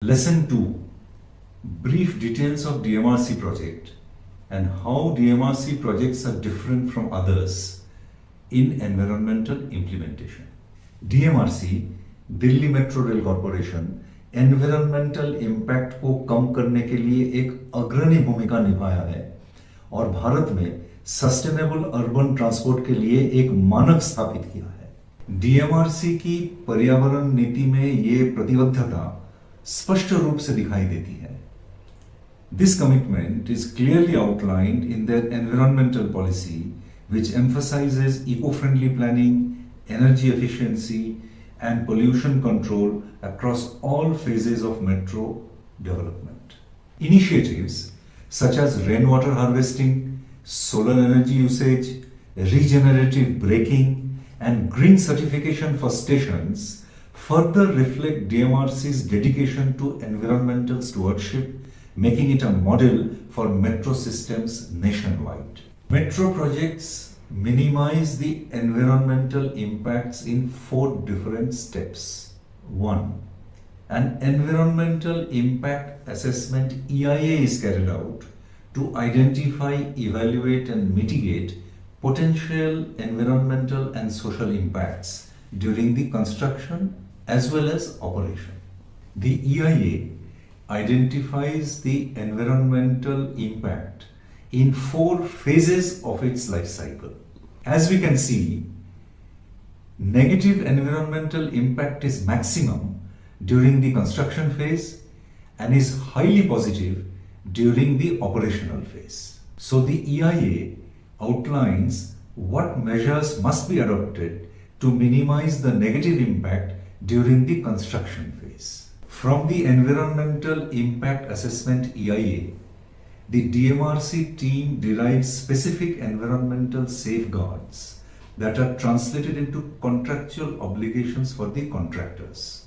Lesson 2. Brief details of DMRC project and how DMRC projects are different from others in environmental implementation. DMRC, Delhi metro rail corporation, environmental impact को कम करने के लिए एक अग्रणी भूमिका निभाया है और भारत में सस्टेनेबल अर्बन ट्रांसपोर्ट के लिए एक मानक स्थापित किया है। डीएमआरसी की पर्यावरण नीति में ये प्रतिबद्धता स्पष्ट रूप से दिखाई देती है। This commitment is clearly outlined in their environmental policy, which emphasizes eco-friendly planning, energy efficiency, and pollution control across all phases of metro development. Initiatives such as rainwater harvesting, solar energy usage, regenerative braking, and green certification for stations further reflect DMRC's dedication to environmental stewardship, making it a model for metro systems nationwide. Metro projects minimize the environmental impacts in 4 different steps. 1. An environmental impact assessment EIA is carried out to identify, evaluate and mitigate potential environmental and social impacts during the construction as well as operation. The EIA identifies the environmental impact in 4 phases of its life cycle. As we can see, negative environmental impact is maximum during the construction phase and is highly positive during the operational phase. So the EIA outlines what measures must be adopted to minimize the negative impact during the construction phase. From the Environmental Impact Assessment EIA, the DMRC team derives specific environmental safeguards that are translated into contractual obligations for the contractors.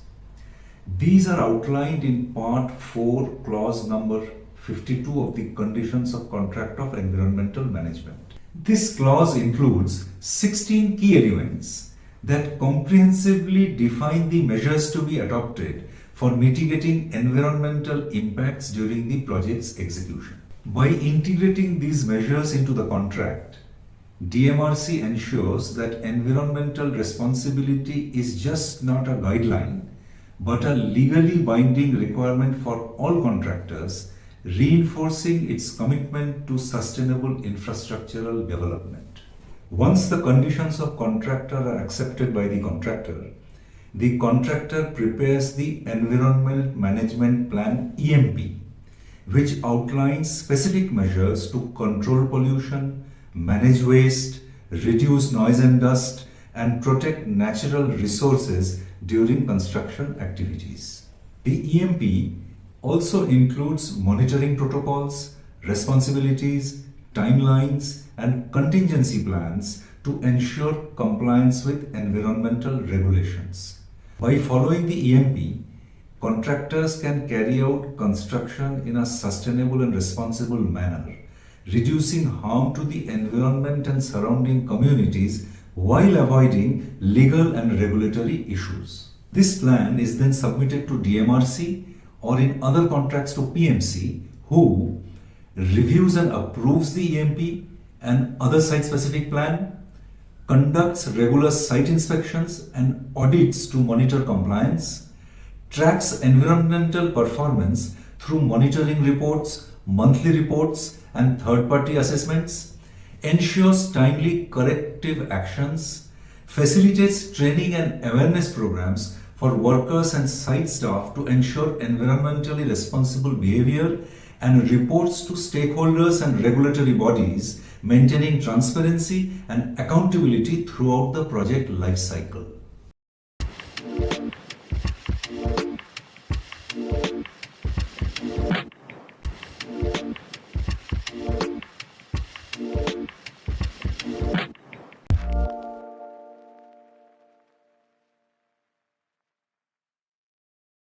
These are outlined in Part 4, Clause number 52 of the Conditions of Contract of Environmental Management. This clause includes 16 key elements that comprehensively define the measures to be adopted for mitigating environmental impacts during the project's execution. By integrating these measures into the contract, DMRC ensures that environmental responsibility is just not a guideline, but a legally binding requirement for all contractors, reinforcing its commitment to sustainable infrastructural development. Once the conditions of contractor are accepted by the contractor prepares the Environment Management Plan EMP, which outlines specific measures to control pollution, manage waste, reduce noise and dust, and protect natural resources during construction activities. The EMP also includes monitoring protocols, responsibilities, timelines, and contingency plans to ensure compliance with environmental regulations. By following the EMP, contractors can carry out construction in a sustainable and responsible manner, reducing harm to the environment and surrounding communities while avoiding legal and regulatory issues. This plan is then submitted to DMRC or in other contracts to PMC, who reviews and approves the EMP and other site-specific plan, conducts regular site inspections and audits to monitor compliance, tracks environmental performance through monitoring reports, monthly reports, and third-party assessments, ensures timely corrective actions, facilitates training and awareness programs for workers and site staff to ensure environmentally responsible behavior, and reports to stakeholders and regulatory bodies, maintaining transparency and accountability throughout the project life cycle.